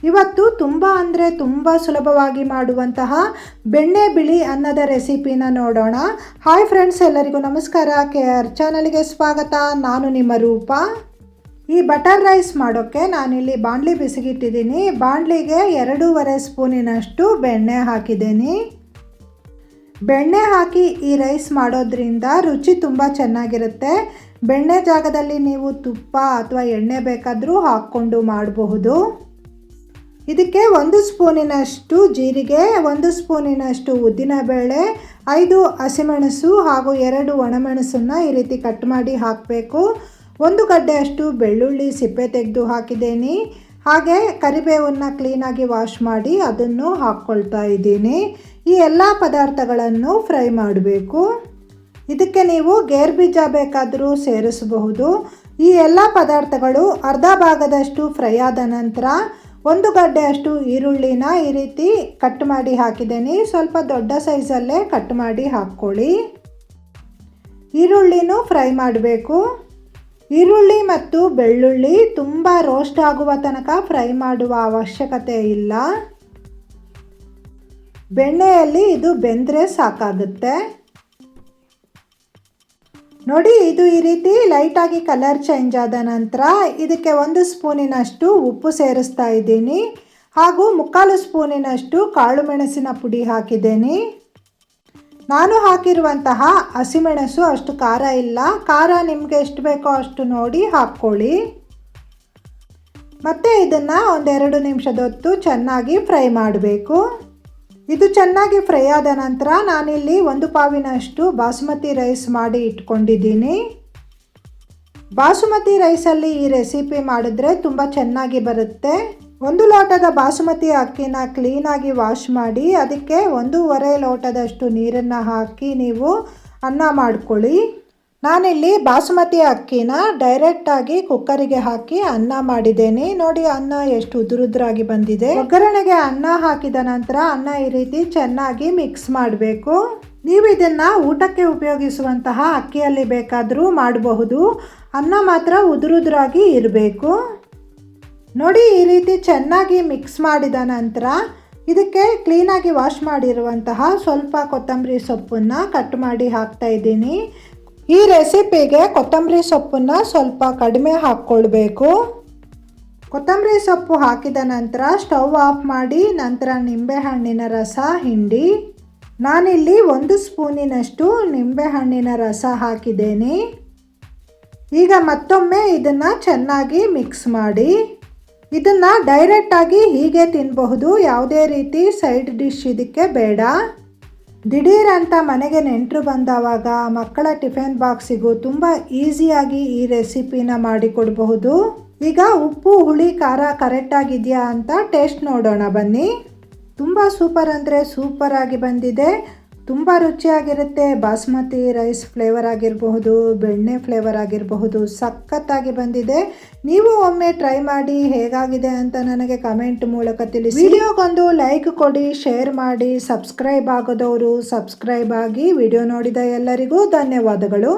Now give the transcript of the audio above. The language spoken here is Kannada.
ಇವತ್ತು ತುಂಬ ಅಂದರೆ ತುಂಬ ಸುಲಭವಾಗಿ ಮಾಡುವಂತಹ ಬೆಣ್ಣೆ ಬಿಳಿ ಅನ್ನದ ರೆಸಿಪಿನ ನೋಡೋಣ. ಹಾಯ್ ಫ್ರೆಂಡ್ಸ್, ಎಲ್ಲರಿಗೂ ನಮಸ್ಕಾರ. KR ಚಾನಲ್ಗೆ ಸ್ವಾಗತ. ನಾನು ನಿಮ್ಮ ರೂಪ. ಈ ಬಟರ್ ರೈಸ್ ಮಾಡೋಕ್ಕೆ ನಾನಿಲ್ಲಿ ಬಾಣಲಿ ಬಿಸಿಗಿಟ್ಟಿದ್ದೀನಿ. ಬಾಣಲಿಗೆ 2.5 ಸ್ಪೂನಿನಷ್ಟು ಬೆಣ್ಣೆ ಹಾಕಿದ್ದೀನಿ. ಬೆಣ್ಣೆ ಹಾಕಿ ಈ ರೈಸ್ ಮಾಡೋದ್ರಿಂದ ರುಚಿ ತುಂಬ ಚೆನ್ನಾಗಿರುತ್ತೆ. ಬೆಣ್ಣೆ ಜಾಗದಲ್ಲಿ ನೀವು ತುಪ್ಪ ಅಥವಾ ಎಣ್ಣೆ ಬೇಕಾದರೂ ಹಾಕ್ಕೊಂಡು ಮಾಡಬಹುದು. ಇದಕ್ಕೆ 1 ಸ್ಪೂನಿನಷ್ಟು ಜೀರಿಗೆ, 1 ಸ್ಪೂನಿನಷ್ಟು ಉದ್ದಿನಬೇಳೆ, 5 ಹಸಿಮೆಣಸು ಹಾಗೂ 2 ಒಣಮೆಣಸನ್ನು ಈ ರೀತಿ ಕಟ್ ಮಾಡಿ ಹಾಕಬೇಕು. 1 ಗಡ್ಡೆಯಷ್ಟು ಬೆಳ್ಳುಳ್ಳಿ ಸಿಪ್ಪೆ ತೆಗೆದು ಹಾಕಿದ್ದೀನಿ. ಹಾಗೆ ಕರಿಬೇವನ್ನು ಕ್ಲೀನಾಗಿ ವಾಶ್ ಮಾಡಿ ಅದನ್ನು ಹಾಕ್ಕೊಳ್ತಾ ಇದ್ದೀನಿ. ಈ ಎಲ್ಲ ಪದಾರ್ಥಗಳನ್ನು ಫ್ರೈ ಮಾಡಬೇಕು. ಇದಕ್ಕೆ ನೀವು ಗೇರು ಬೀಜ ಬೇಕಾದರೂ ಸೇರಿಸಬಹುದು. ಈ ಎಲ್ಲ ಪದಾರ್ಥಗಳು ಅರ್ಧ ಭಾಗದಷ್ಟು ಫ್ರೈ ಆದ ನಂತರ 1 ಗಡ್ಡೆಯಷ್ಟು ಈರುಳ್ಳಿನ ಈ ರೀತಿ ಕಟ್ ಮಾಡಿ ಹಾಕಿದ್ದೀನಿ. ಸ್ವಲ್ಪ ದೊಡ್ಡ ಸೈಜಲ್ಲೇ ಕಟ್ ಮಾಡಿ ಹಾಕ್ಕೊಳ್ಳಿ. ಈರುಳ್ಳಿನೂ ಫ್ರೈ ಮಾಡಬೇಕು. ಈರುಳ್ಳಿ ಮತ್ತು ಬೆಳ್ಳುಳ್ಳಿ ತುಂಬ ರೋಸ್ಟ್ ಆಗುವ ತನಕ ಫ್ರೈ ಮಾಡುವ ಅವಶ್ಯಕತೆ ಇಲ್ಲ. ಬೆಣ್ಣೆಯಲ್ಲಿ ಇದು ಬೆಂದರೆ ಸಾಕಾಗುತ್ತೆ. ನೋಡಿ, ಇದು ಈ ರೀತಿ ಲೈಟಾಗಿ ಕಲರ್ ಚೇಂಜ್ ಆದ ನಂತರ ಇದಕ್ಕೆ 1 ಸ್ಪೂನಿನಷ್ಟು ಉಪ್ಪು ಸೇರಿಸ್ತಾ ಇದ್ದೀನಿ. ಹಾಗೂ 3/4 ಸ್ಪೂನಿನಷ್ಟು ಕಾಳು ಮೆಣಸಿನ ಪುಡಿ ಹಾಕಿದ್ದೀನಿ. ನಾನು ಹಾಕಿರುವಂತಹ ಹಸಿಮೆಣಸು ಅಷ್ಟು ಖಾರ ಇಲ್ಲ. ಖಾರ ನಿಮಗೆ ಎಷ್ಟು ಬೇಕೋ ಅಷ್ಟು ನೋಡಿ ಹಾಕ್ಕೊಳ್ಳಿ. ಮತ್ತು ಇದನ್ನು 1-2 ನಿಮಿಷದ ಹೊತ್ತು ಚೆನ್ನಾಗಿ ಫ್ರೈ ಮಾಡಬೇಕು. ಇದು ಚೆನ್ನಾಗಿ ಫ್ರೈ ಆದ ನಂತರ ನಾನಿಲ್ಲಿ 1 ಪಾವಿನಷ್ಟು ಬಾಸುಮತಿ ರೈಸ್ ಮಾಡಿ ಇಟ್ಕೊಂಡಿದ್ದೀನಿ. ಬಾಸುಮತಿ ರೈಸಲ್ಲಿ ಈ ರೆಸಿಪಿ ಮಾಡಿದ್ರೆ ತುಂಬ ಚೆನ್ನಾಗಿ ಬರುತ್ತೆ. 1 ಲೋಟದ ಬಾಸುಮತಿ ಅಕ್ಕಿನ ಕ್ಲೀನಾಗಿ ವಾಶ್ ಮಾಡಿ ಅದಕ್ಕೆ 1.5 ಲೋಟದಷ್ಟು ನೀರನ್ನು ಹಾಕಿ ನೀವು ಅನ್ನ ಮಾಡ್ಕೊಳ್ಳಿ. ನಾನಿಲ್ಲಿ ಬಾಸುಮತಿ ಅಕ್ಕಿನ ಡೈರೆಕ್ಟಾಗಿ ಕುಕ್ಕರಿಗೆ ಹಾಕಿ ಅನ್ನ ಮಾಡಿದ್ದೇನೆ. ನೋಡಿ, ಅನ್ನ ಎಷ್ಟು ಉದುರುದ್ರಾಗಿ ಬಂದಿದೆ. ಒಗ್ಗರಣೆಗೆ ಅನ್ನ ಹಾಕಿದ ನಂತರ ಅನ್ನ ಈ ರೀತಿ ಚೆನ್ನಾಗಿ ಮಿಕ್ಸ್ ಮಾಡಬೇಕು. ನೀವು ಇದನ್ನು ಊಟಕ್ಕೆ ಉಪಯೋಗಿಸುವಂತಹ ಅಕ್ಕಿಯಲ್ಲಿ ಬೇಕಾದರೂ ಮಾಡಬಹುದು. ಅನ್ನ ಮಾತ್ರ ಉದುರುದ್ರಾಗಿ ಇರಬೇಕು. ನೋಡಿ, ಈ ರೀತಿ ಚೆನ್ನಾಗಿ ಮಿಕ್ಸ್ ಮಾಡಿದ ನಂತರ ಇದಕ್ಕೆ ಕ್ಲೀನಾಗಿ ವಾಶ್ ಮಾಡಿರುವಂತಹ ಸ್ವಲ್ಪ ಕೊತ್ತಂಬರಿ ಸೊಪ್ಪನ್ನು ಕಟ್ ಮಾಡಿ ಹಾಕ್ತಾ ಇದ್ದೀನಿ. ಈ ರೆಸಿಪಿಗೆ ಕೊತ್ತಂಬರಿ ಸೊಪ್ಪನ್ನು ಸ್ವಲ್ಪ ಕಡಿಮೆ ಹಾಕ್ಕೊಳ್ಬೇಕು. ಕೊತ್ತಂಬರಿ ಸೊಪ್ಪು ಹಾಕಿದ ನಂತರ ಸ್ಟವ್ ಆಫ್ ಮಾಡಿ ನಂತರ ನಿಂಬೆಹಣ್ಣಿನ ರಸ ಹಿಂಡಿ. ನಾನಿಲ್ಲಿ 1 ಸ್ಪೂನಿನಷ್ಟು ನಿಂಬೆಹಣ್ಣಿನ ರಸ ಹಾಕಿದ್ದೇನೆ. ಈಗ ಮತ್ತೊಮ್ಮೆ ಇದನ್ನು ಚೆನ್ನಾಗಿ ಮಿಕ್ಸ್ ಮಾಡಿ. ಇದನ್ನು ಡೈರೆಕ್ಟಾಗಿ ಹೀಗೆ ತಿನ್ನಬಹುದು. ಯಾವುದೇ ರೀತಿ ಸೈಡ್ ಡಿಶ್ ಇದಕ್ಕೆ ಬೇಡ. ದಿಢೀರ್ ಅಂತ ಮನೆಗೆ ನೆಂಟರು ಬಂದವಾಗ ಮಕ್ಕಳ ಟಿಫಿನ್ ಬಾಕ್ಸಿಗೂ ತುಂಬ ಈಸಿಯಾಗಿ ಈ ರೆಸಿಪಿನ ಮಾಡಿಕೊಡಬಹುದು. ಈಗ ಉಪ್ಪು ಹುಳಿ ಖಾರ ಕರೆಕ್ಟಾಗಿದೆಯಾ ಅಂತ ಟೇಸ್ಟ್ ನೋಡೋಣ ಬನ್ನಿ. ತುಂಬ ಸೂಪರ್ ಅಂದರೆ ಸೂಪರ್ ಆಗಿ ಬಂದಿದೆ. ತುಂಬ ರುಚಿಯಾಗಿರುತ್ತೆ. ಬಾಸ್ಮತಿ ರೈಸ್ ಫ್ಲೇವರ್ ಆಗಿರಬಹುದು, ಬೆಣ್ಣೆ ಫ್ಲೇವರ್ ಆಗಿರಬಹುದು, ಸಖತ್ತಾಗಿ ಬಂದಿದೆ. ನೀವು ಒಮ್ಮೆ ಟ್ರೈ ಮಾಡಿ ಹೇಗಾಗಿದೆ ಅಂತ ನನಗೆ ಕಮೆಂಟ್ ಮೂಲಕ ತಿಳಿಸಿ. ವಿಡಿಯೋಗೊಂದು ಲೈಕ್ ಕೊಡಿ, ಶೇರ್ ಮಾಡಿ, ಸಬ್ಸ್ಕ್ರೈಬ್ ಆಗೋದವರು ಸಬ್ಸ್ಕ್ರೈಬ್ ಆಗಿ. ವಿಡಿಯೋ ನೋಡಿದ ಎಲ್ಲರಿಗೂ ಧನ್ಯವಾದಗಳು.